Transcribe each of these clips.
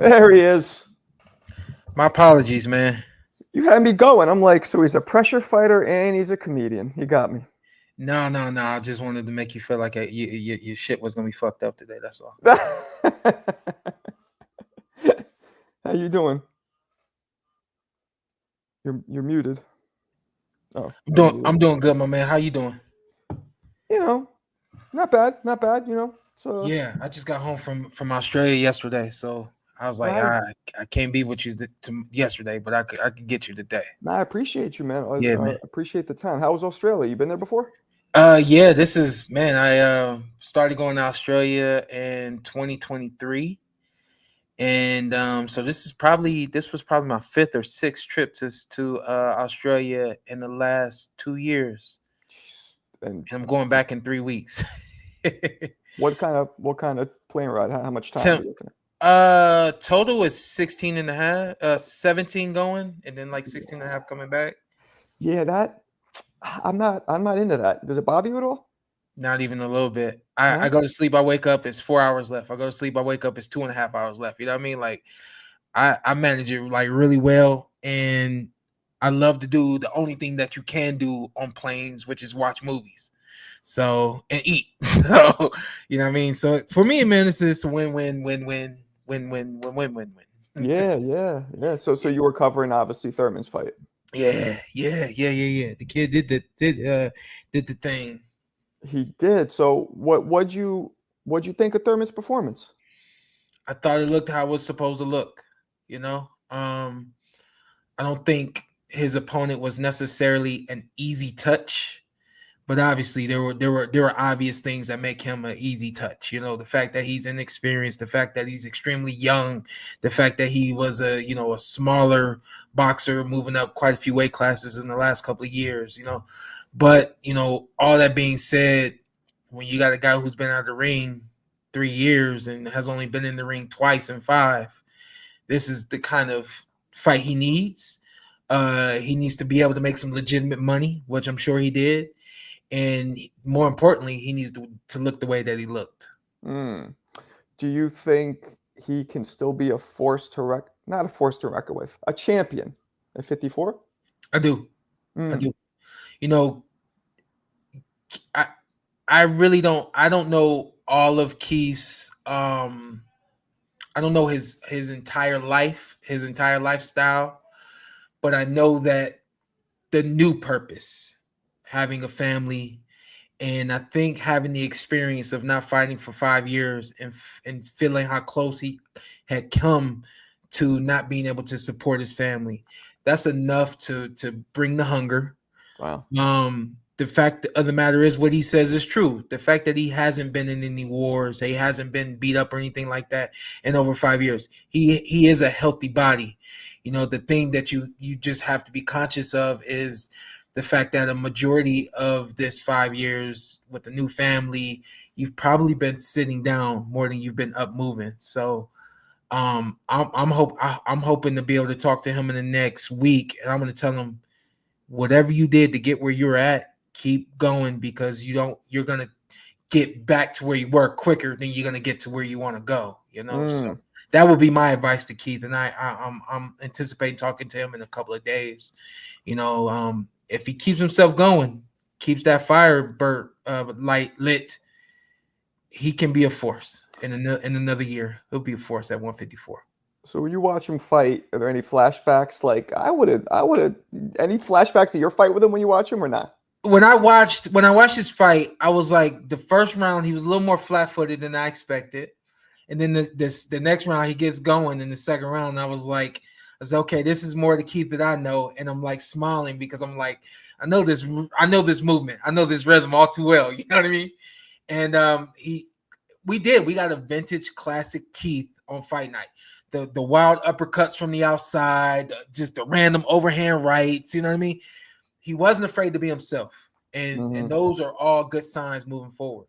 There he is. My apologies, man. You had me going. I'm like, so he's a pressure fighter and he's a comedian. You got me. No. I just wanted to make you feel like your shit was gonna be fucked up today. That's all. How you doing? You're muted. Oh, I'm doing good, my man. How you doing? you know, not bad, not bad. So Yeah, I just got home from Australia yesterday, so I was like, I, I can't be with you yesterday, but I could get you today. I appreciate you, man. Yeah, I man. appreciate the time. How was Australia? You been there before? Yeah, this is man. I started going to Australia in 2023, and so this was probably my fifth or sixth trip to Australia in the last 2 years, And and I'm going back in 3 weeks. what kind of plane ride? How much time are Temp, you looking at? total is 16 and a half, 17 going, and then like 16 and a half coming back. Yeah, that I'm not into that. Does it bother you at all? Not even a little bit. I No. go to sleep, I wake up, it's 4 hours left. I go to sleep, I wake up, it's 2.5 hours left. You know what I mean? Like I manage it like really well, and I love to do the only thing that you can do on planes, which is watch movies. So and eat. So you know what I mean? So for me, man, it's just a win. Yeah. So you were covering obviously Thurman's fight. Yeah. The kid did the thing. He did. So what'd you think of Thurman's performance? I thought it looked how it was supposed to look, you know. I don't think his opponent was necessarily an easy touch, but obviously there were obvious things that make him an easy touch. You know, the fact that he's inexperienced, the fact that he's extremely young, the fact that he was a smaller boxer moving up quite a few weight classes in the last couple of years, But, all that being said, when you got a guy who's been out of the ring 3 years and has only been in the ring twice in 5, this is the kind of fight he needs. He needs to be able to make some legitimate money, which I'm sure he did. And more importantly, he needs to look the way that he looked. Mm. Do you think he can still be not a force to reckon with, a champion at 54? I do. I Mm. do. You know, I I really don't know all of Keith's I don't know his entire life, his entire lifestyle, but I know that the new purpose, having a family, and I think having the experience of not fighting for 5 years and feeling how close he had come to not being able to support his family, that's enough to bring the hunger. Wow. The fact of the matter is, what he says is true. The fact that he hasn't been in any wars, he hasn't been beat up or anything like that in over 5 years. He is a healthy body. The thing that you just have to be conscious of is the fact that a majority of this 5 years with a new family, you've probably been sitting down more than you've been up moving. So I'm hoping to be able to talk to him in the next week, and I'm going to tell him, whatever you did to get where you're at, keep going, because you're going to get back to where you were quicker than you're going to get to where you want to go. So that would be my advice to Keith, and I'm anticipating talking to him in a couple of days. If he keeps himself going, keeps that fire light lit, he can be a force in another year. He'll be a force at 154. So when you watch him fight, are there any flashbacks? Like I would have any flashbacks of your fight with him when you watch him or not? When I watched his fight, I was like, the first round he was a little more flat-footed than I expected, and then the next round he gets going in the second round. I was okay, this is more the Keith that I know, and I'm like smiling because I'm like, I know this movement, I know this rhythm all too well. You know what I mean? And we got a vintage classic Keith on fight night. The wild uppercuts from the outside, just the random overhand rights. You know what I mean? He wasn't afraid to be himself, and those are all good signs moving forward.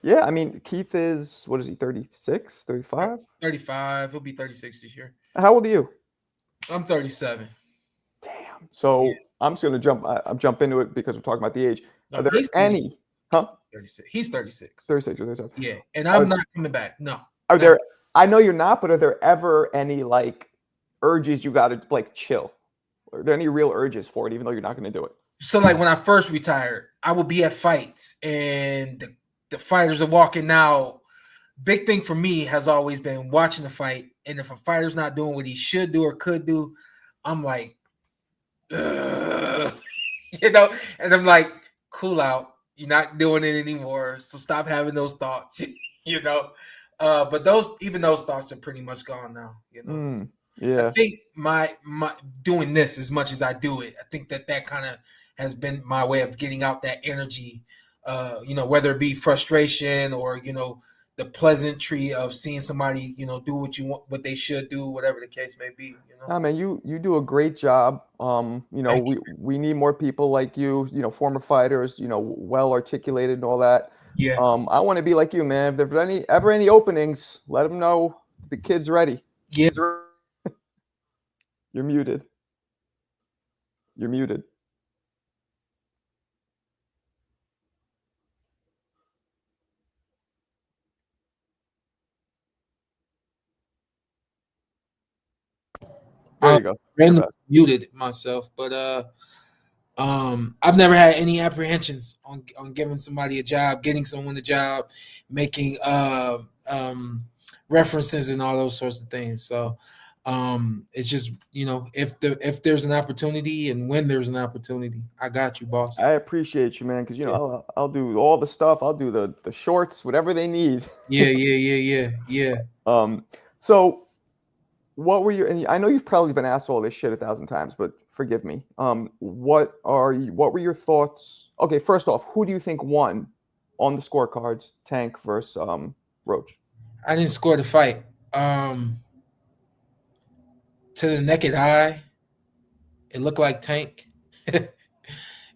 Yeah, I mean, Keith is, what is he, 36, 35? 35. He'll be 36 this year. How old are you? I'm 37. Damn. So I'm just gonna jump into it because we're talking about the age. No, Are there he's any? 36. Huh? He's 36. 36 or 37. Yeah, and I'm not coming back. No. Are there I know you're not, but are there ever any like urges you got to like chill? Are there any real urges for it, even though you're not going to do it? So like when I first retired, I would be at fights and the fighters are walking out. Big thing for me has always been watching the fight. And if a fighter's not doing what he should do or could do, I'm like, ugh. And I'm like, cool out. You're not doing it anymore. So stop having those thoughts, But those thoughts are pretty much gone now. I Yeah. think my doing this as much as I do it, I think that kind of has been my way of getting out that energy, whether it be frustration or, the pleasantry of seeing somebody, do what you want, what they should do, whatever the case may be. Nah, man, you do a great job. Thank you. We need more people like you, former fighters, well articulated and all that. Yeah. I want to be like you, man. If there's ever any openings, let them know the kid's ready. Yeah. You're muted. You're muted. There you go. Randomly muted myself, but I've never had any apprehensions on giving somebody a job, getting someone a job, making references and all those sorts of things. So it's just, if there's an opportunity and when there's an opportunity, I got you, boss. I appreciate you, man, because I'll do all the stuff. I'll do the shorts, whatever they need. Yeah. So what were and I know you've probably been asked all this shit 1,000 times, but forgive me. What were your thoughts? Okay, first off, who do you think won on the scorecards, Tank versus Roach? I didn't score the fight. To the naked eye, it looked like Tank. It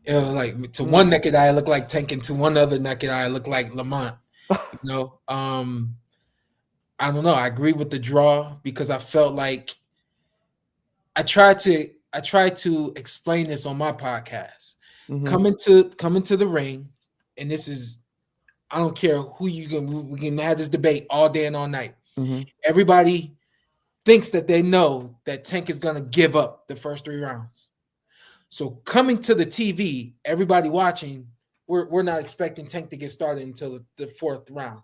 was like to one naked eye, it looked like Tank, and to one other naked eye, it looked like Lamont. I don't know. I agree with the draw because I felt like I tried to explain this on my podcast. Mm-hmm. Come into the ring, and this is, I don't care who we can have this debate all day and all night. Mm-hmm. Everybody thinks that they know that Tank is gonna give up the first 3 rounds. So coming to the TV, everybody watching, we're not expecting Tank to get started until the 4th round.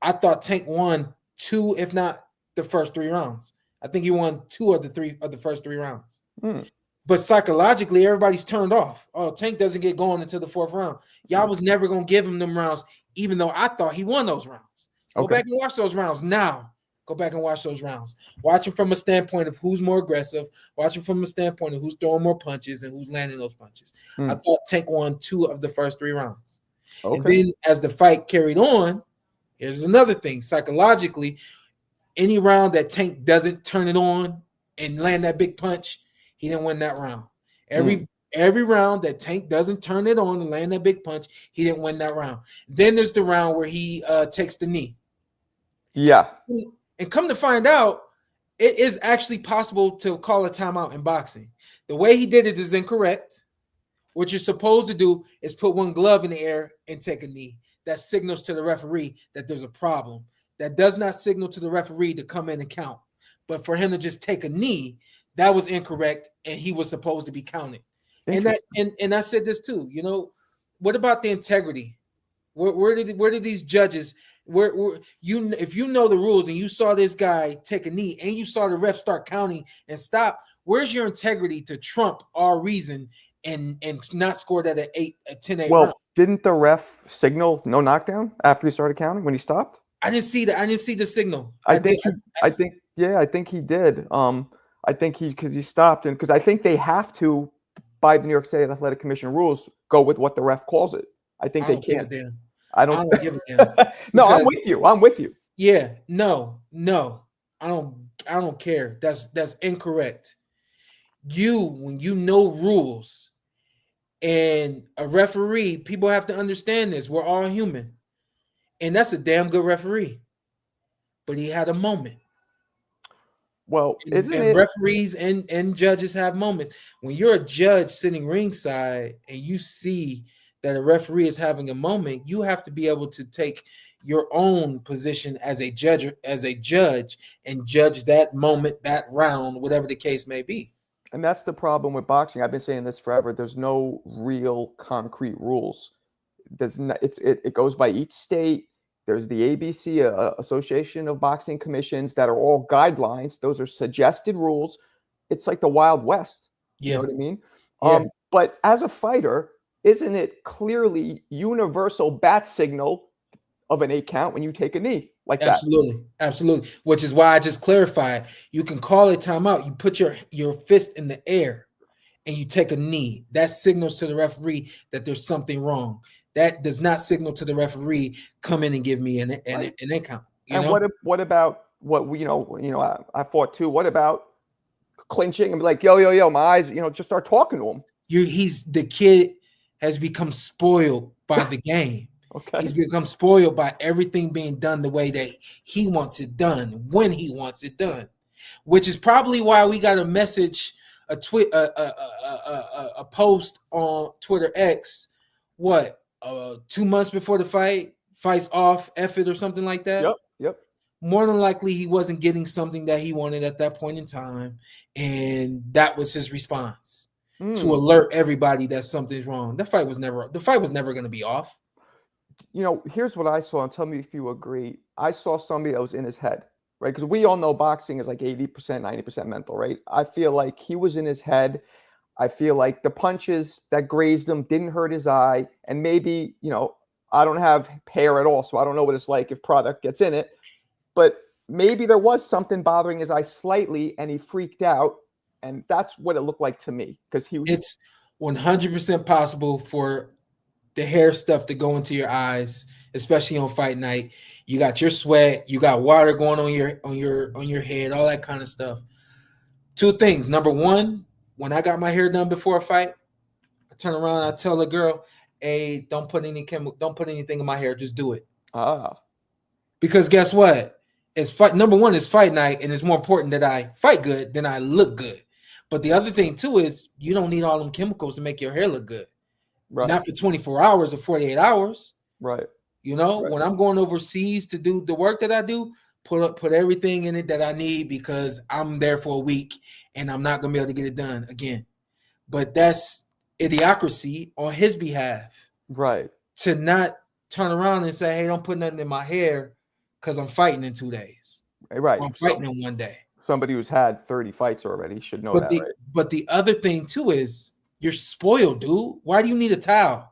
I thought Tank won 2, if not the first 3 rounds. I think he won 2 of the first 3 rounds. But psychologically, everybody's turned off. Oh, Tank doesn't get going until the 4th round. Y'all was never gonna give him them rounds, even though I thought he won those rounds. Go back and watch those rounds now. Go back and watch those rounds. Watch them from a standpoint of who's more aggressive. Watch them from a standpoint of who's throwing more punches and who's landing those punches. I thought Tank won 2 of the first 3 rounds. And then as the fight carried on, here's another thing. Psychologically, any round that Tank doesn't turn it on and land that big punch, he didn't win that round. Every round that Tank doesn't turn it on and land that big punch, he didn't win that round. Then there's the round where he takes the knee. Yeah. And come to find out, it is actually possible to call a timeout in boxing. The way he did it is incorrect. What you're supposed to do is put one glove in the air and take a knee. That signals to the referee that there's a problem. That does not signal to the referee to come in and count. But for him to just take a knee, that was incorrect, and he was supposed to be counted. And I said this too. What about the integrity? Where did these judges? If you know the rules and you saw this guy take a knee and you saw the ref start counting and stop, where's your integrity to trump our reason and not score that at 10-8 Well, round? didn't the ref signal no knockdown after he started counting when he stopped? I didn't see that. I didn't see the signal. I think he did. I think because he stopped, and because I think they have to, by the New York State Athletic Commission rules, go with what the ref calls it. I think they can. I don't give a damn. No, I'm with you. Yeah, no. I don't care. That's incorrect. When you know rules and a referee, people have to understand this. We're all human. And that's a damn good referee. But he had a moment. Well, referees and judges have moments. When you're a judge sitting ringside and you see that a referee is having a moment, you have to be able to take your own position as a judge, and judge that moment, that round, whatever the case may be. And that's the problem with boxing. I've been saying this forever. There's no real concrete rules. It goes by each state. There's the ABC, Association of Boxing Commissions, that are all guidelines. Those are suggested rules. It's like the Wild West. You know what I mean? Yeah. But as a fighter, isn't it clearly universal bat signal of an 8 count when you take a knee like that? Absolutely. Which is why I just clarified. You can call a timeout. You put your fist in the air and you take a knee. That signals to the referee that there's something wrong. That does not signal to the referee, come in and give me an count. What about I fought too. What about clinching and be like, yo, my eyes, just start talking to him. The kid has become spoiled by the game. Okay. He's become spoiled by everything being done the way that he wants it done, when he wants it done, which is probably why we got a message, a post on Twitter X, 2 months before the fight's off, F it or something like that. Yep. More than likely, he wasn't getting something that he wanted at that point in time, and that was his response to alert everybody that something's wrong. The fight was never going to be off. Here's what I saw, and tell me if you agree. I saw somebody that was in his head, right? Because we all know boxing is like 80%, 90% mental, right? I feel like he was in his head. I feel like the punches that grazed him didn't hurt his eye. And maybe, I don't have hair at all, so I don't know what it's like if product gets in it. But maybe there was something bothering his eye slightly, and he freaked out. And that's what it looked like to me. It's 100% possible for the hair stuff to go into your eyes, especially on fight night. You got your sweat, you got water going on your head, all that kind of stuff. 2 things. Number one, when I got my hair done before a fight, I turn around and I tell the girl, "Hey, don't put anything in my hair, just do it." Because guess what? Number one, it's fight night, and it's more important that I fight good than I look good. But the other thing too is you don't need all them chemicals to make your hair look good. Right. Not for 24 hours or 48 hours. Right. When I'm going overseas to do the work that I do, put everything in it that I need, because I'm there for a week and I'm not going to be able to get it done again. But that's idiocracy on his behalf. Right. To not turn around and say, "Hey, don't put nothing in my hair because I'm fighting in 2 days." Right. Or I'm fighting in 1 day. Somebody who's had 30 fights already should know that, right? But the other thing too is you're spoiled, dude. Why do you need a towel?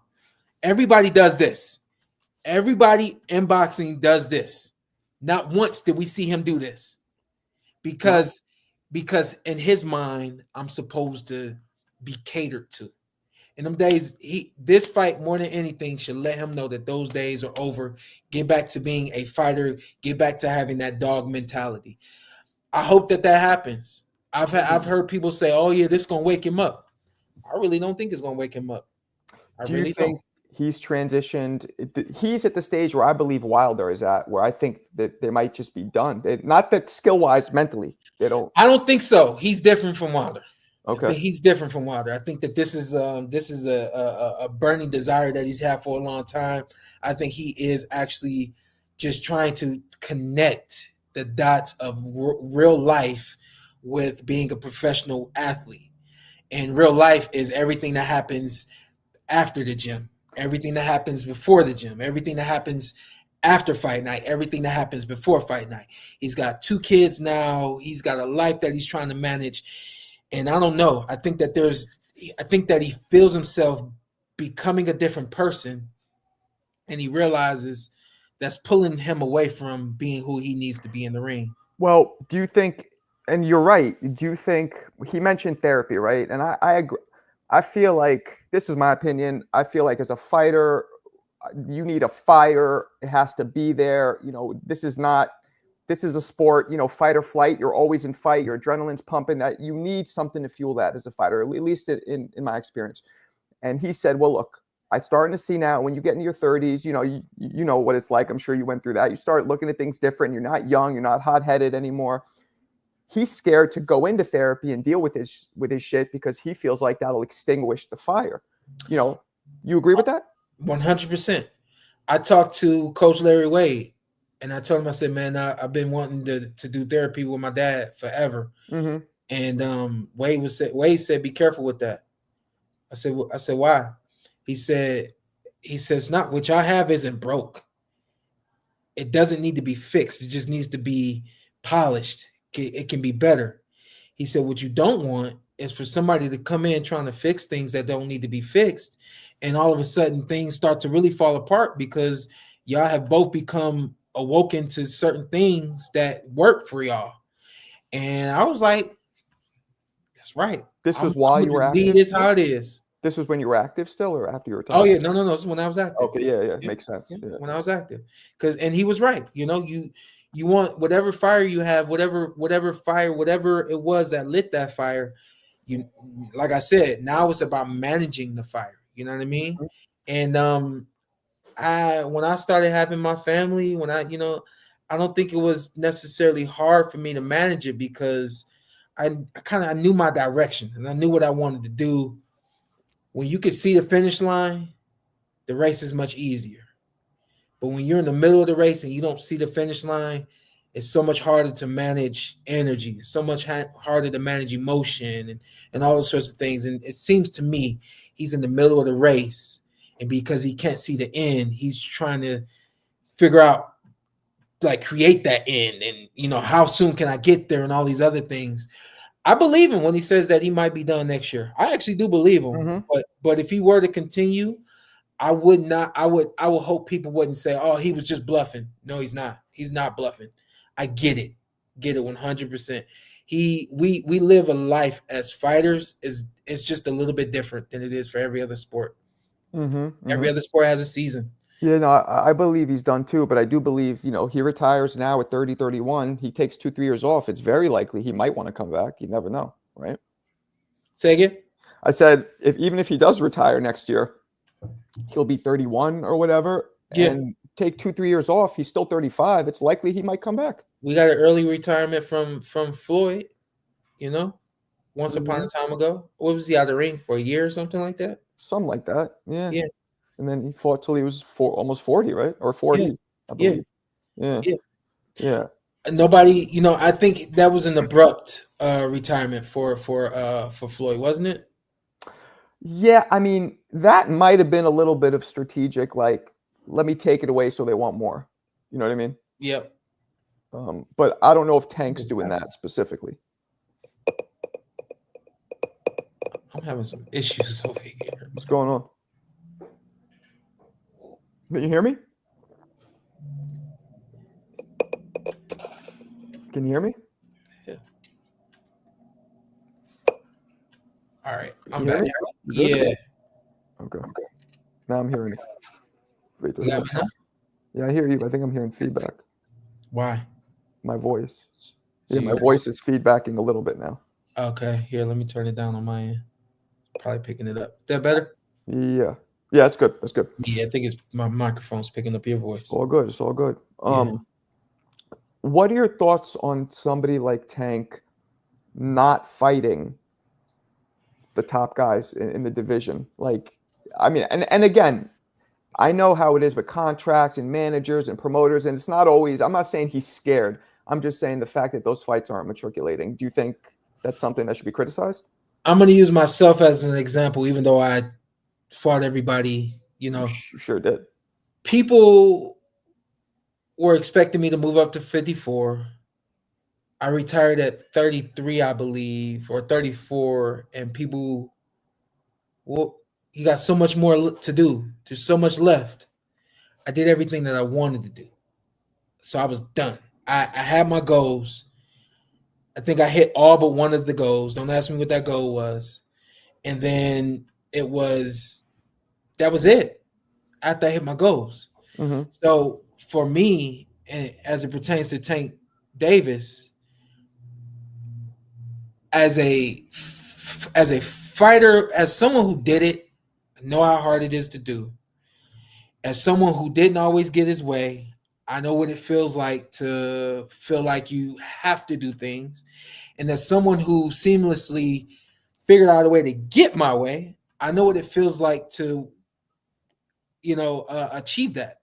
Everybody does this. Everybody in boxing does this. Not once did we see him do this. Because in his mind, I'm supposed to be catered to. In them days, this fight more than anything should let him know that those days are over. Get back to being a fighter. Get back to having that dog mentality. I hope that happens. I've heard people say, "Oh yeah, this is gonna wake him up." I really don't think it's gonna wake him up. Do you think he's transitioned? He's at the stage where I believe Wilder is at, where I think that they might just be done. Not that skill-wise, mentally, they don't. I don't think so. He's different from Wilder. Okay, he's different from Wilder. I think that this is a burning desire that he's had for a long time. I think he is actually just trying to connect the dots of real life with being a professional athlete. And real life is everything that happens after the gym, everything that happens before the gym, everything that happens after fight night, everything that happens before fight night. He's got 2 kids now. He's got a life that he's trying to manage. And I don't know. I think that he feels himself becoming a different person, and he realizes that's pulling him away from being who he needs to be in the ring. Well, do you think, and you're right, do you think, he mentioned therapy, right? And I agree. I feel like, this is my opinion, I feel like as a fighter, you need a fire. It has to be there. This is a sport, fight or flight. You're always in fight. Your adrenaline's pumping. That you need something to fuel that as a fighter, at least in my experience. And he said, well, look, I'm starting to see now when you get into your 30s, you know what it's like. I'm sure you went through that. You start looking at things different. You're not young. You're not hot-headed anymore. He's scared to go into therapy and deal with his shit because he feels like that'll extinguish the fire. You agree with that? 100%. I talked to Coach Larry Wade, and I told him, I said, man, I've been wanting to do therapy with my dad forever. Mm-hmm. And Wade said, be careful with that. I said, why? He said, it's not what y'all have isn't broke. It doesn't need to be fixed. It just needs to be polished. It can be better. He said, what you don't want is for somebody to come in trying to fix things that don't need to be fixed. And all of a sudden things start to really fall apart because y'all have both become awoken to certain things that work for y'all. And I was like, that's right. This was I'm while you gonna were just leave active. this how it is. This was when you were active still, or after you Oh retired? yeah, no. This is when I was active. Okay, yeah, Yeah, makes sense. yeah, Yeah. when I was active, and he was right. You want whatever fire you have, whatever fire, whatever it was that lit that fire. You, like I said, now it's about managing the fire. You know what I mean? Mhm. And when I started having my family, I don't think it was necessarily hard for me to manage it because I knew my direction and I knew what I wanted to do. When you could see the finish line, the race is much easier. But when you're in the middle of the race and you don't see the finish line, it's so much harder to manage energy. It's so much harder to manage emotion and all those sorts of things. And it seems to me he's in the middle of the race. And because he can't see the end, he's trying to figure out, like, create that end. And, how soon can I get there and all these other things. I believe him when he says that he might be done next year. I actually do believe him. Mm-hmm. But if he were to continue, I would not. I would hope people wouldn't say, "Oh, he was just bluffing." No, he's not. He's not bluffing. I get it. Get it 100%. We live a life as fighters is just a little bit different than it is for every other sport. Mm-hmm. Every other sport has a season. Yeah, no, I believe he's done too, but I do believe, he retires now at 30, 31. He takes 2, 3 years off. It's very likely he might want to come back. You never know, right? Say again. I said, even if he does retire next year, he'll be 31 or whatever, Yeah, and take 2, 3 years off. He's still 35. It's likely he might come back. we got an early retirement from Floyd. Once upon Mhm. a time ago. What was he out of the ring for, a year or something like that? Something like that. Yeah. Yeah, And then he fought till he was almost 40, right? Or yeah, 40, I yeah, believe. Yeah. yeah. Yeah. Nobody, I think that was an abrupt retirement for Floyd, wasn't it? Yeah, I mean, that might have been a little bit of strategic, like, let me take it away so they want more. You know what I mean? Yep. But I don't know if Tank's doing that specifically. I'm having some issues over here. What's going on? Can you hear me? Can you hear me? Yeah. All right, I'm You hear back. me? You good? Yeah. Okay. Now I'm hearing. Wait, You got me now? yeah, I hear you. I think I'm hearing feedback. Why? My voice. So Yeah, my you- voice is feedbacking a little bit now. Okay, here, let me turn it down on my end. Probably picking it up. Is that better? Yeah. Yeah, that's good. That's good. Yeah, I think it's my microphone's picking up your voice. It's all good. It's all good. Yeah. What are your thoughts on somebody like Tank not fighting the top guys in the division? Like, I mean, and again, I know how it is with contracts and managers and promoters, and it's not always, I'm not saying he's scared. I'm just saying the fact that those fights aren't matriculating. Do you think that's something that should be criticized? I'm going to use myself as an example, even though I fought everybody, You sure did. people were expecting me to move up to 54. I retired at 33, I believe, or 34, and people, well, you got so much more to do. There's so much left. I did everything that I wanted to do. So I was done. I had my goals. I think I hit all but one of the goals. Don't ask me what that goal was. And then that was it. After I hit my goals. Mm-hmm. So for me, and as it pertains to Tank Davis, as a fighter, as someone who did it, I know how hard it is to do. As someone who didn't always get his way, I know what it feels like to feel like you have to do things. And as someone who seamlessly figured out a way to get my way, I know what it feels like to, achieve that.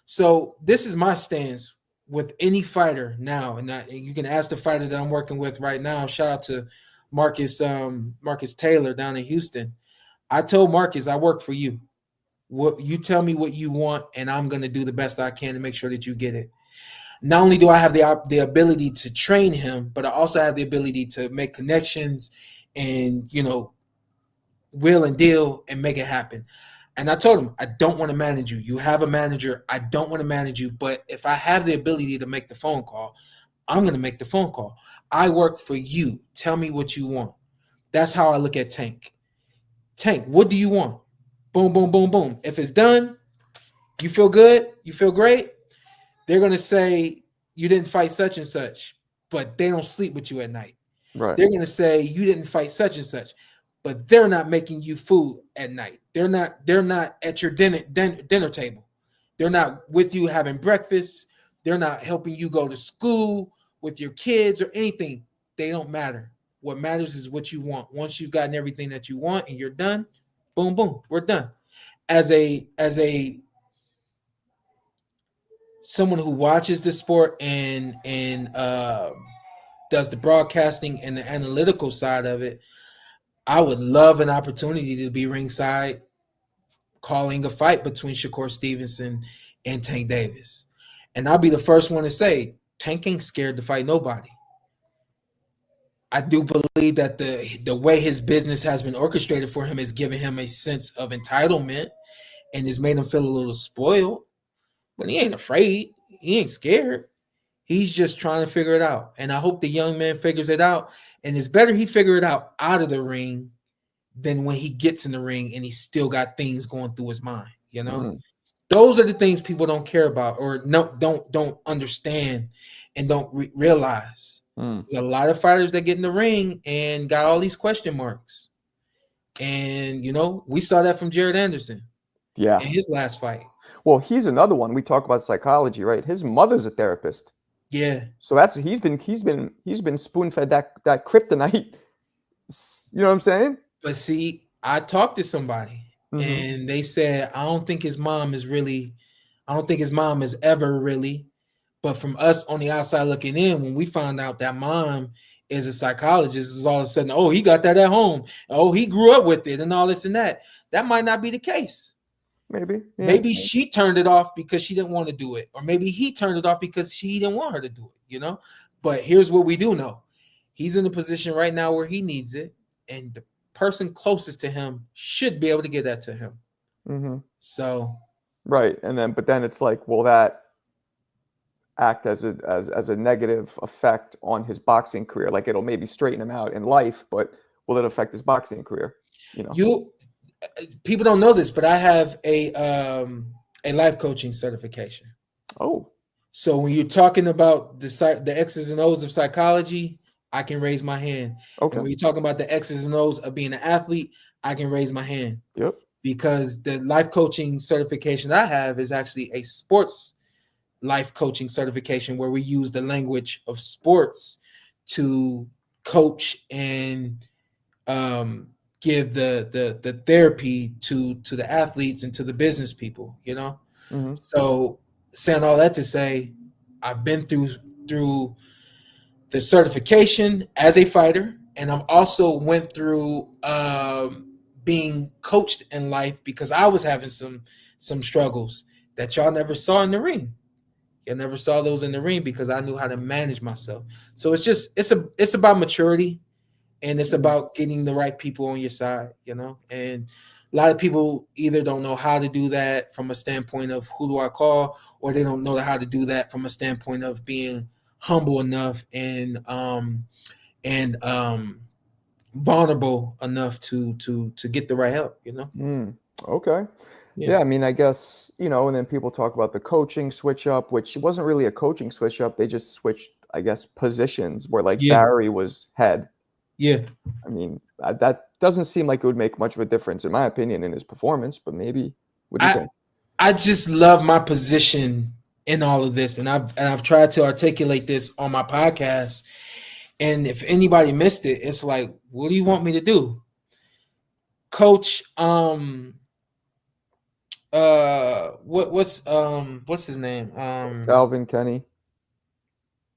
So this is my stance with any fighter now, and you can ask the fighter that I'm working with right now. Shout out to Marcus Taylor down in Houston. I told Marcus, I work for you. What you tell me what you want, and I'm gonna do the best I can to make sure that you get it. Not only do I have the ability to train him, but I also have the ability to make connections and will and deal and make it happen. And I told him, I don't want to manage you. You have a manager. I don't want to manage you. But if I have the ability to make the phone call, I'm going to make the phone call. I work for you. Tell me what you want. That's how I look at Tank. Tank, what do you want? Boom, boom, boom, boom. If it's done, you feel good, you feel great. They're going to say you didn't fight such and such, but they don't sleep with you at night. Right. They're going to say you didn't fight such and such, but they're not making you food at night. They're not at your dinner table. They're not with you having breakfast. They're not helping you go to school with your kids or anything. They don't matter. What matters is what you want. Once you've gotten everything that you want and you're done, boom, boom, we're done. As a someone who watches the sport and does the broadcasting and the analytical side of it, I would love an opportunity to be ringside calling a fight between Shakur Stevenson and Tank Davis. And I'll be the first one to say, Tank ain't scared to fight nobody. I do believe that the way his business has been orchestrated for him has given him a sense of entitlement and has made him feel a little spoiled. But he ain't afraid. He ain't scared. He's just trying to figure it out. And I hope the young man figures it out. And it's better he figure it out of the ring than when he gets in the ring and he's still got things going through his mind. Those are the things people don't care about or don't understand and don't realize. There's a lot of fighters that get in the ring and got all these question marks. And we saw that from Jared Anderson. Yeah. In his last fight. Well, he's another one. We talk about psychology, right? His mother's a therapist. Yeah. So he's been spoon-fed that kryptonite. You know what I'm saying? But see, I talked to somebody and they said, I don't think his mom is ever really. But from us on the outside looking in, when we found out that mom is a psychologist, is all of a sudden, oh, he got that at home. Oh, he grew up with it and all this and that. That might not be the case. Maybe. Yeah. Maybe she turned it off because she didn't want to do it. Or maybe he turned it off because he didn't want her to do it, But here's what we do know. He's in a position right now where he needs it. And the person closest to him should be able to get that to him. Mm-hmm. So. Right. But then it's like, will that act as a negative effect on his boxing career? Like it'll maybe straighten him out in life, but will it affect his boxing career? People don't know this, but I have a life coaching certification. Oh. So when you're talking about the X's and O's of psychology, I can raise my hand. Okay. And when you're talking about the X's and O's of being an athlete, I can raise my hand. Yep. Because the life coaching certification I have is actually a sports life coaching certification where we use the language of sports to coach and give the therapy to the athletes and to the business people, Mm-hmm. So saying all that to say, I've been through the certification as a fighter, and I'm also went through being coached in life because I was having some struggles that y'all never saw in the ring. You never saw those in the ring because I knew how to manage myself. So it's about maturity. And it's about getting the right people on your side, and a lot of people either don't know how to do that from a standpoint of who do I call, or they don't know how to do that from a standpoint of being humble enough and vulnerable enough to get the right help, Okay. Yeah. I mean, I guess, and then people talk about the coaching switch up, which wasn't really a coaching switch up. They just switched, I guess, positions where Barry was head. Yeah. I mean, that doesn't seem like it would make much of a difference, in my opinion, in his performance, but maybe, what do you think? I just love my position in all of this. And I've tried to articulate this on my podcast. And if anybody missed it, it's like, what do you want me to do? Coach what's his name? Calvin Kenny,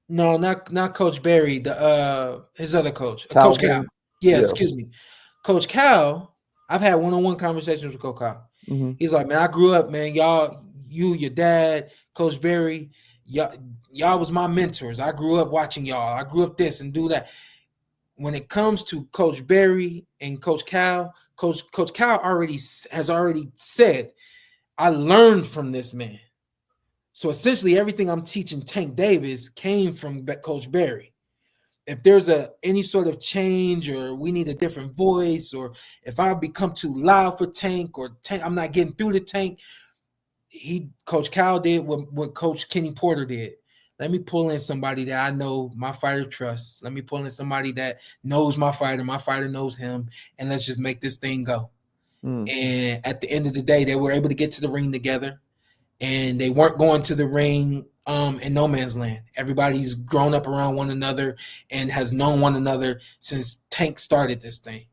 No, not Coach Barry. The his other coach, Coach Cal. Calvin. Yeah, Yeah. excuse me, Coach Cal. I've had one-on-one conversations with Coach Cal. Hmm. He's like, man, I grew up, man. Y'all, your dad, Coach Barry, y'all was my mentors. I grew up watching y'all. I grew up this and do that. When it comes to Coach Barry and Coach Cal, Coach Cal has already said, I learned from this man. So essentially, everything I'm teaching Tank Davis came from Coach Barry. If there's any sort of change, or we need a different voice, or if I become too loud for Tank, or Tank, I'm not getting through to Tank, Coach Cal did what Coach Kenny Porter did. Let me pull in somebody that I know my fighter trusts. Let me pull in somebody that knows my fighter knows him, and let's just make this thing go. Mm. And at the end of the day, they were able to get to the ring together, and they weren't going to the ring in no man's land. Everybody's grown up around one another and has known one another since Tank started this thing.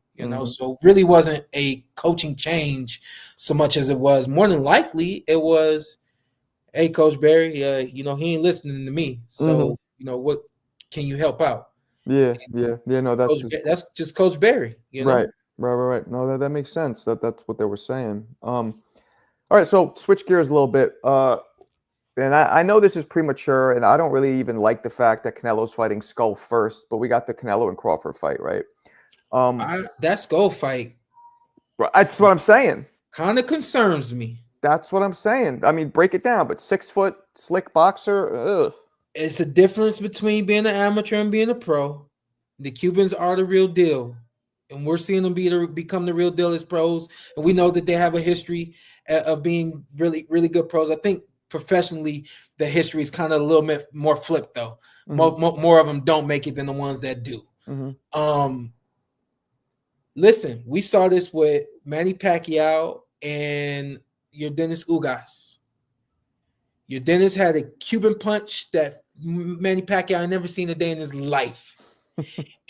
So really wasn't a coaching change so much as it was, more than likely, it was, hey, Coach Barry, he ain't listening to me. So, what can you help out? Yeah. No, That's just Coach Barry, right. Right. No, that makes sense. That's what they were saying. All right, so switch gears a little bit. And I know this is premature, and I don't really even like the fact that Canelo's fighting Skull first, but we got the Canelo and Crawford fight, right? That Skull fight That's what I'm saying. kind of concerns me. That's what I'm saying. I mean, break it down, but 6 foot slick boxer. Ugh. It's a difference between being an amateur and being a pro. The Cubans are the real deal, and we're seeing them become the real deal as pros. And we know that they have a history of being really, really good pros. I think professionally, the history is kind of a little bit more flipped, though. More of them don't make it than the ones that do. Listen, we saw this with Manny Pacquiao and your Dennis Ugas. Your Dennis had a Cuban punch that Manny Pacquiao had never seen a day in his life.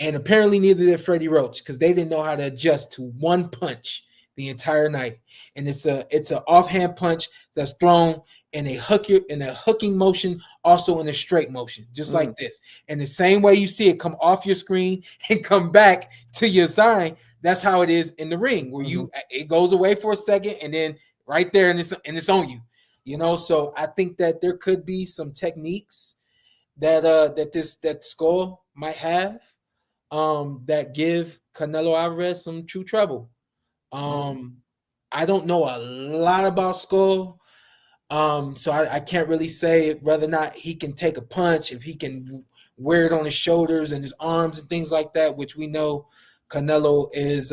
And apparently neither did Freddie Roach, because they didn't know how to adjust to one punch the entire night. And it's an offhand punch that's thrown in a hooking motion, also in a straight motion, just like this. And the same way you see it come off your screen and come back to your sign, that's how it is in the ring, where it goes away for a second and then right there and it's on you. So I think that there could be some techniques that Skull might have that give Canelo Alvarez some true trouble. I don't know a lot about Skull, so I can't really say whether or not he can take a punch, if he can wear it on his shoulders and his arms and things like that, which we know Canelo is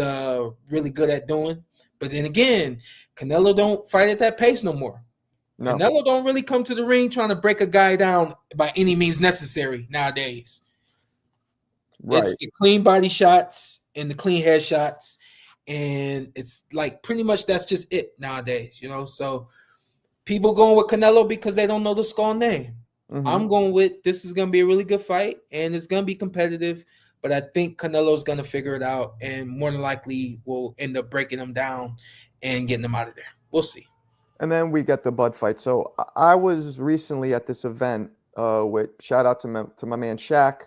really good at doing. But then again, Canelo don't fight at that pace no more. No. Canelo don't really come to the ring trying to break a guy down by any means necessary nowadays. Right. It's the clean body shots and the clean head shots, and it's like pretty much that's just it nowadays, So people going with Canelo because they don't know the Skull name. I'm going with this is going to be a really good fight, and it's going to be competitive, but I think Canelo's going to figure it out, and more than likely will end up breaking them down and getting them out of there. We'll see. And then we get the Bud fight. So I was recently at this event with shout out to my man Shaq.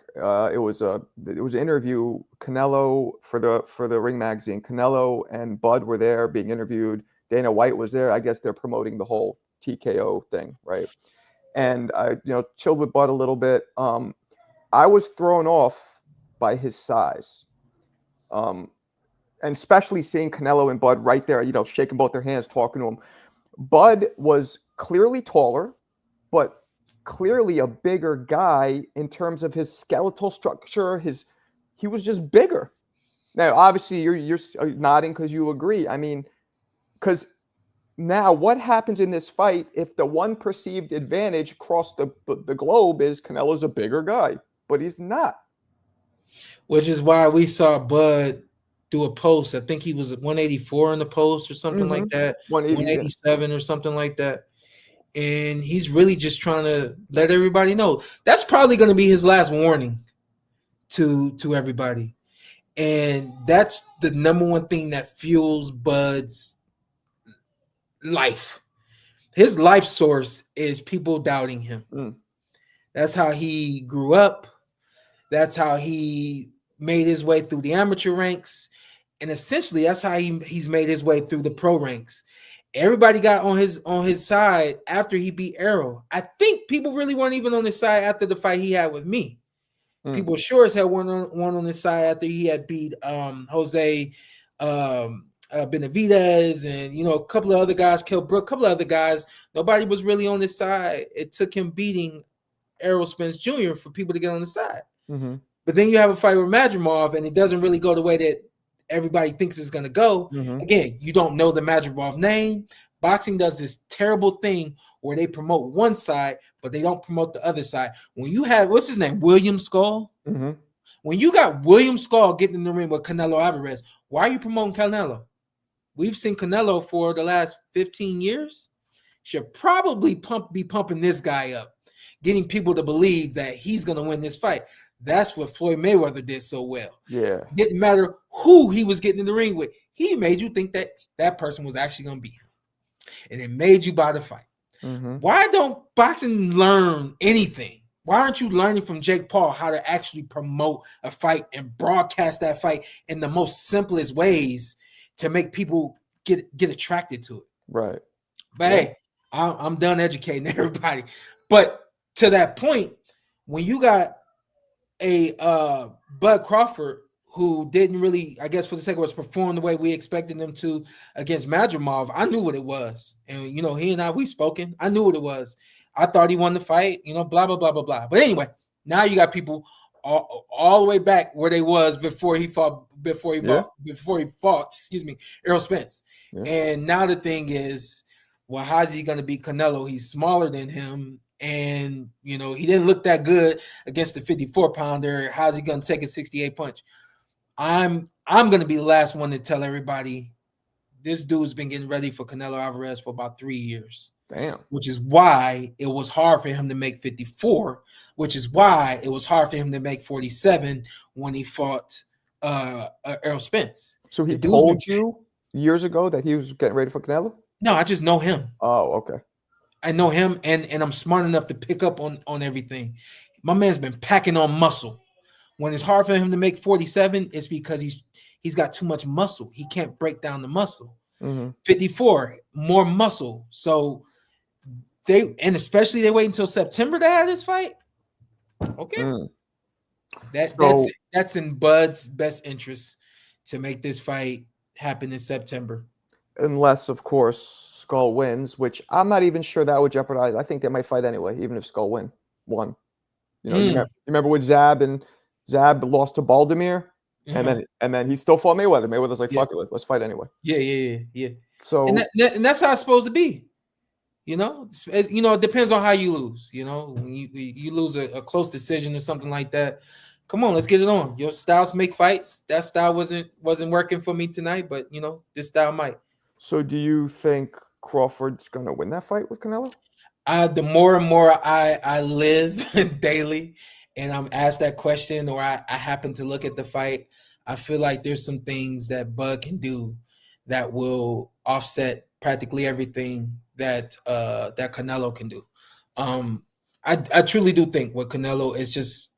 It was an interview. Canelo for the Ring magazine. Canelo and Bud were there being interviewed. Dana White was there. I guess they're promoting the whole TKO thing, right? And I chilled with Bud a little bit. I was thrown off by his size. And especially seeing Canelo and Bud right there, shaking both their hands, talking to him. Bud was clearly taller, but clearly a bigger guy in terms of his skeletal structure. He was just bigger. Now, obviously, you're nodding because you agree. I mean, because now what happens in this fight if the one perceived advantage across the globe is Canelo's a bigger guy, but he's not. Which is why we saw Bud do a post. I think he was 184 in the post or something like that. 187 or something like that. And he's really just trying to let everybody know that's probably going to be his last warning to everybody. And that's the number one thing that fuels Bud's life. his life source is people doubting him. Mm. That's how he grew up. That's how he made his way through the amateur ranks. And essentially that's how he's made his way through the pro ranks. Everybody got on his side after he beat Errol. I think people really weren't even on his side after the fight he had with me. Mm. People sure as hell weren't on his side after he had beat Jose Benavidez and a couple of other guys, Kell Brook, a couple of other guys. Nobody was really on his side. It took him beating Errol Spence Jr. for people to get on the side. Mm-hmm. But then you have a fight with Madrimov, and it doesn't really go the way that everybody thinks it's going to go. Mm-hmm. Again, you don't know the Madrimov name. Boxing does this terrible thing where they promote one side, but they don't promote the other side. When you have, what's his name, William Skull? Mm-hmm. When you got William Skull getting in the ring with Canelo Alvarez, why are you promoting Canelo? We've seen Canelo for the last 15 years. Should probably be pumping this guy up, getting people to believe that he's going to win this fight. That's what Floyd Mayweather did so well. Yeah. Didn't matter who he was getting in the ring with. He made you think that that person was actually going to beat him. And it made you buy the fight. Mm-hmm. Why don't boxing learn anything? Why aren't you learning from Jake Paul how to actually promote a fight and broadcast that fight in the most simplest ways to make people get attracted to it? Right. But hey, I'm done educating everybody. But to that point, when you got a Bud Crawford who didn't really, I guess for the sake of us, perform the way we expected them to against Madrimov, I knew what it was. And, he and I, we spoken. I knew what it was. I thought he won the fight, blah, blah, blah, blah, blah. But anyway, now you got people all the way back where they was before he fought, Errol Spence. Yeah. And now the thing is, well, how's he going to beat Canelo? He's smaller than him. And, he didn't look that good against the 54-pounder. How's he going to take a 68 punch? I'm going to be the last one to tell everybody this dude's been getting ready for Canelo Alvarez for about 3 years. Damn. Which is why it was hard for him to make 54, which is why it was hard for him to make 47 when he fought Errol Spence. So he told you years ago that he was getting ready for Canelo? No, I just know him. Oh, okay. I know him, and I'm smart enough to pick up on everything. My man's been packing on muscle. When it's hard for him to make 47, it's because he's got too much muscle. He can't break down the muscle. Mm-hmm. 54, more muscle. So especially they wait until September to have this fight. Okay. Mm. That's in Bud's best interest to make this fight happen in September. Unless, of course, Skull wins, which I'm not even sure that would jeopardize. I think they might fight anyway, even if Skull won. You remember with Zab, and Zab lost to Baldemir, and then he still fought Mayweather. Mayweather's like, fuck it, let's fight anyway. Yeah. So and that's how it's supposed to be. It depends on how you lose. When you lose a close decision or something like that, come on, let's get it on. Your styles make fights. That style wasn't working for me tonight, but this style might. So do you think Crawford's gonna win that fight with Canelo? The more and more I live daily and I'm asked that question, or I happen to look at the fight, I feel like there's some things that Bud can do that will offset practically everything that Canelo can do. I truly do think what Canelo is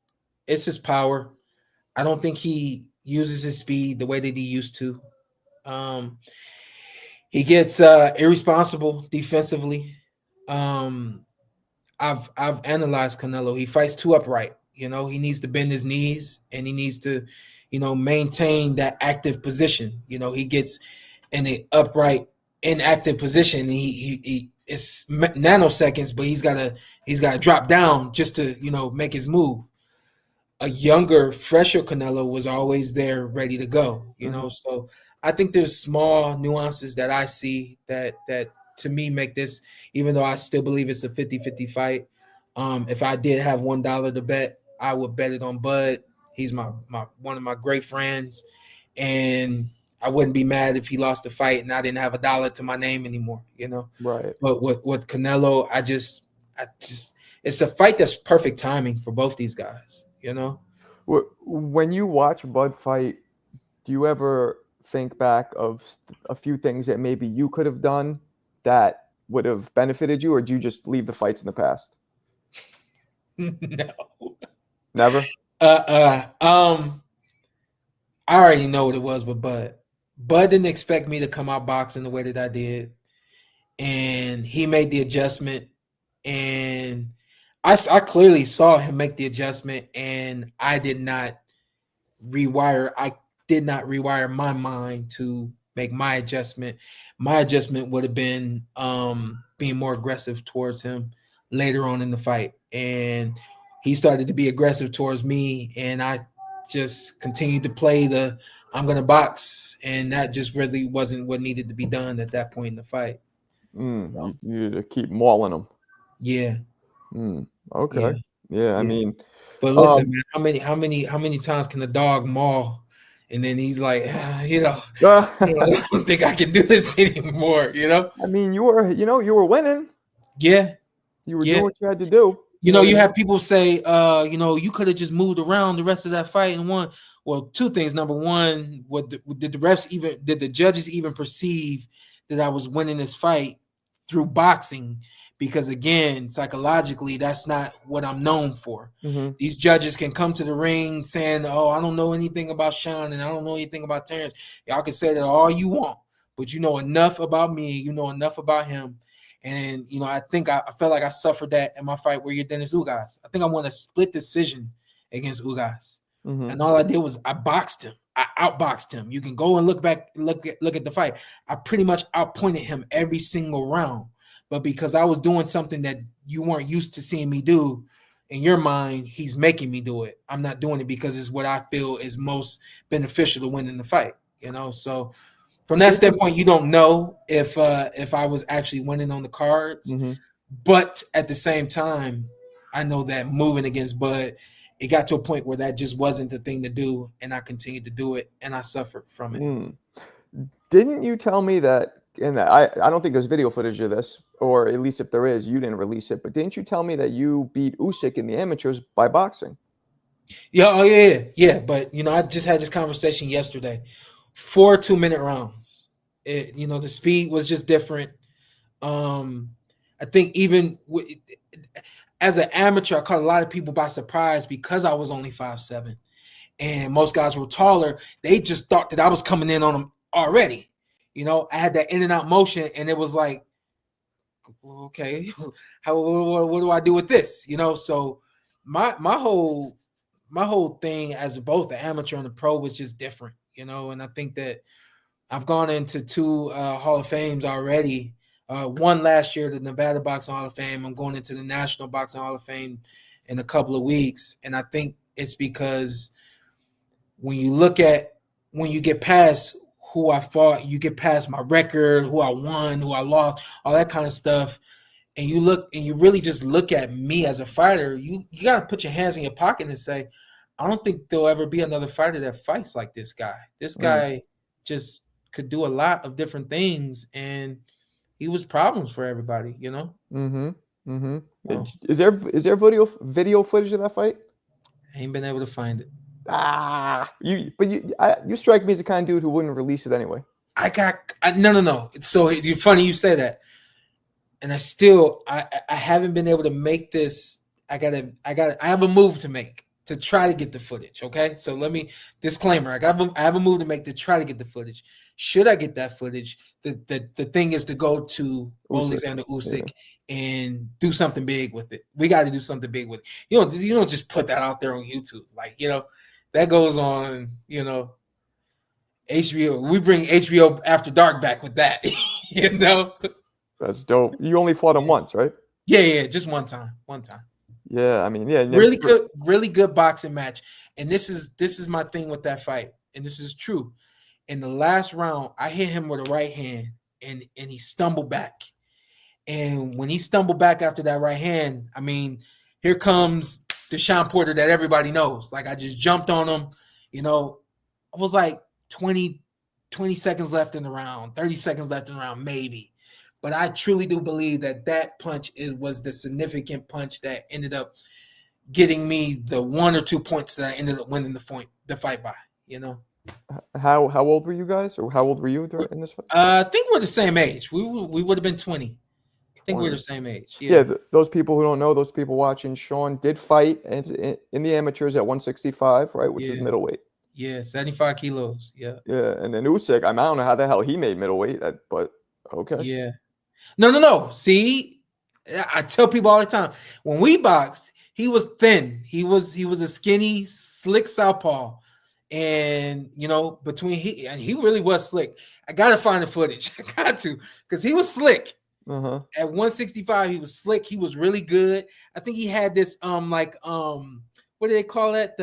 it's his power. I don't think he uses his speed the way that he used to. He gets irresponsible defensively. I've analyzed Canelo. He fights too upright. He needs to bend his knees and he needs to, maintain that active position. He gets in an upright, inactive position. He it's nanoseconds, but he's got to drop down just to make his move. A younger, fresher Canelo was always there, ready to go. So I think there's small nuances that I see that to me make this, even though I still believe it's a 50-50 fight. If I did have $1 to bet, I would bet it on Bud. He's my one of my great friends, and I wouldn't be mad if he lost the fight and I didn't have $1 to my name anymore, Right. But with Canelo, I just it's a fight that's perfect timing for both these guys, When you watch Bud fight, do you ever think back of a few things that maybe you could have done that would have benefited you, or do you just leave the fights in the past? No. Never. I already know what it was with Bud. Bud didn't expect me to come out boxing the way that I did, and he made the adjustment, and I clearly saw him make the adjustment, and I did not rewire. I did not rewire my mind to make my adjustment. My adjustment would have been being more aggressive towards him later on in the fight, and he started to be aggressive towards me, and I just continued to play the I'm gonna box, and that just really wasn't what needed to be done at that point in the fight. So, You keep mauling them. yeah, Okay. yeah, Yeah, I yeah. mean, But listen, man, how many times can a dog maul, and then he's like, I don't think I can do this anymore. I mean, you were winning. Yeah, You were yeah. doing what you had to do. You what I have mean? people say, you could have just moved around the rest of that fight and won. Well, two things. Number one, did the judges even perceive that I was winning this fight through boxing? Because again, psychologically, that's not what I'm known for. Mhm. These judges can come to the ring saying, "Oh, I don't know anything about Shawn and I don't know anything about Terrence." Y'all can say that all you want, but you know enough about me. You know enough about him. And I think I felt like I suffered that in my fight where you're Dennis Ugas. I think I won a split decision against Ugas, and all I did was I boxed him. I outboxed him. You can go and look at the fight. I pretty much outpointed him every single round. But because I was doing something that you weren't used to seeing me do, in your mind, he's making me do it. I'm not doing it because it's what I feel is most beneficial to winning the fight. So from that standpoint, you don't know if I was actually winning on the cards, but at the same time, I know that moving against Bud, it got to a point where that just wasn't the thing to do, and I continued to do it, and I suffered from it. Didn't you tell me that? And I don't think there's video footage of this, or at least if there is, you didn't release it. But didn't you tell me that you beat Usyk in the amateurs by boxing? Yeah, oh yeah. But I just had this conversation yesterday. 4 2-minute rounds. The speed was just different. I think even as an amateur, I caught a lot of people by surprise because I was only 5'7", and most guys were taller. They just thought that I was coming in on them already. I had that in and out motion, and it was like, okay, what do I do with this? So my whole thing as both the amateur and the pro was just different. And I think that I've gone into 2 Hall of Fames already. One last year, the Nevada Boxing Hall of Fame. I'm going into the National Boxing Hall of Fame in a couple of weeks. And I think it's because when you get past who I fought, you get past my record, who I won, who I lost, all that kind of stuff. And you really just look at me as a fighter, you got to put your hands in your pocket and say, I don't think there'll ever be another fighter that fights like this guy. This guy just could do a lot of different things, and he was problems for everybody, So, Is there video footage of that fight? I ain't been able to find it. You strike me as the kind of dude who wouldn't release it anyway. No. So you're funny you say that, and I haven't been able to make this. I have a move to make to try to get the footage. Okay, so let me disclaimer. I have a move to make to try to get the footage. Should I get that footage, the thing is to go to Alexander Usyk and do something big with it. We got to do something big with it. You don't just put that out there on YouTube. Like, that goes on, HBO. We bring HBO After Dark back with that, That's dope. You only fought him once, right? Yeah, just one time. Yeah, I mean, yeah, really good boxing match. And this is my thing with that fight, and this is true. In the last round, I hit him with a right hand, and he stumbled back. And when he stumbled back after that right hand, I mean, here comes the Shawn Porter that everybody knows. Like, I just jumped on him. I was like 20 seconds left in the round, 30 seconds left in the round, maybe. But I truly do believe that punch was the significant punch that ended up getting me the 1 or 2 points that I ended up winning the fight by. How old were you guys, or how old were you in this fight? I think we're the same age. We would have been 20. think we're 20. the same age. Yeah, Yeah. those people who don't know, those people watching, Shawn did fight in the amateurs at 165, right, which is Yeah. middleweight. Yeah. 75 kilos. Yeah. Yeah, and then Usyk, I don't know how the hell he made middleweight, but okay. Yeah. No. See, I tell people all the time, when we boxed, he was thin. He was a skinny, slick southpaw. And between he really was slick. I gotta find the footage. I got to, because he was slick. Uh-huh. At 165, he was slick. He was really good. I think he had this what do they call it?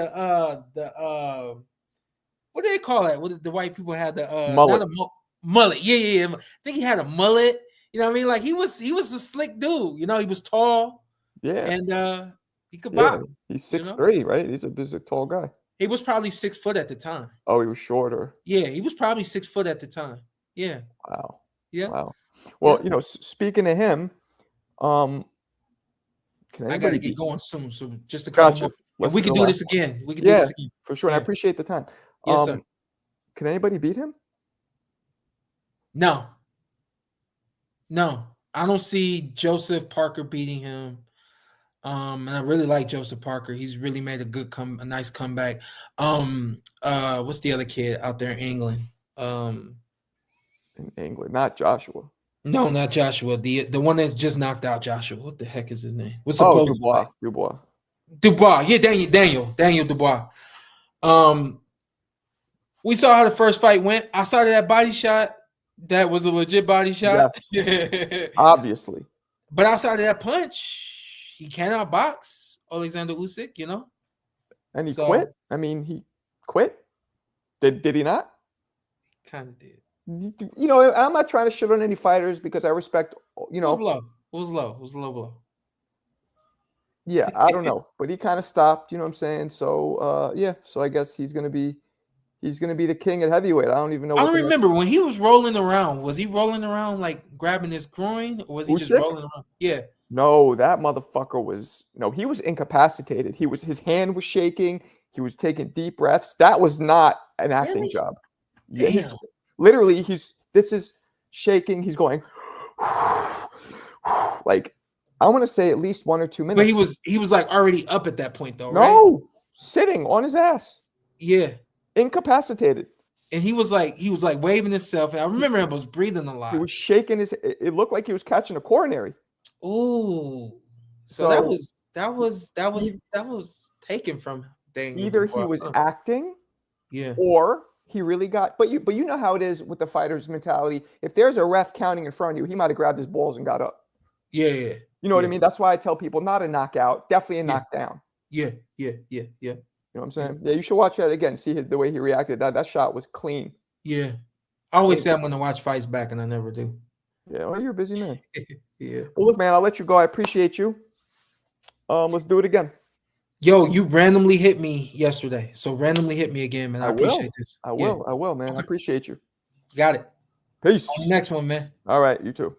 What do they call it? What did the white people had the Mullet. not a mullet? Yeah. I think he had a mullet. You know what I mean? Like he was a slick dude. He was tall. Yeah. And he could Yeah. box. He's 6'3", right? He's a tall guy. He was probably 6 foot at the time. Oh, he was shorter. Yeah, he was probably 6 foot at the time. Yeah. Wow. Yeah. Wow. Well, Yeah. speaking of him, can I gotta anybody get beat? going soon. So just a couple Gotcha. more. And Let's we do can the do this last one. again. We can do Yeah, this again. for sure. And I Yeah. appreciate the time. Yes, sir. Can anybody beat him? No. I don't see Joseph Parker beating him. And I really like Joseph Parker. He's really made a nice comeback. What's the other kid out there in England? In England, not Joshua. No, not Joshua. The one that just knocked out Joshua. What the heck is his name? What's Oh, supposed Dubois. Dubois. Yeah, Daniel Dubois. We saw how the first fight went. Outside of that body shot, that was a legit body shot. Yeah. Obviously. But outside of that punch, he cannot box Alexander Usyk, And he So- quit. I mean, he quit. Did he not? Kind of did. I'm not trying to shit on any fighters because I respect, It was low. It was low. It was a low blow. Yeah, I don't know, but he kind of stopped. You know what I'm saying? So, yeah. So I guess he's gonna be the king at heavyweight. I don't even know. I don't remember when he was rolling around. Was he rolling around like grabbing his groin, or was he just Usyk? rolling around? Yeah. No, that motherfucker he was incapacitated. His hand was shaking. He was taking deep breaths. That was not an acting Really? job. Damn. Yeah, literally, this is shaking. He's going like, I want to say at least 1 or 2 minutes. But he was like already up at that point though, right? No, sitting on his ass, Yeah. incapacitated. And he was like waving himself. And I remember him was breathing a lot. He was shaking it looked like he was catching a coronary. Ooh. So that was taken from Daniel. Either he was acting, yeah, or he really got. But you know how it is with the fighter's mentality. If there's a ref counting in front of you, he might have grabbed his balls and got up. Yeah. You know what I mean? That's why I tell people not a knockout, definitely a knockdown. Yeah. You know what I'm saying? Yeah, you should watch that again. See the way he reacted. That shot was clean. Yeah. I always say I'm going to watch fights back, and I never do. Yeah, well, you're a busy man. Yeah. Well, look, man, I'll let you go. I appreciate you. Let's do it again. Yo, you randomly hit me yesterday, so randomly hit me again, man. I appreciate this. I will, man. Okay. I appreciate you. Got it. Peace. On the next one, man. All right, you too.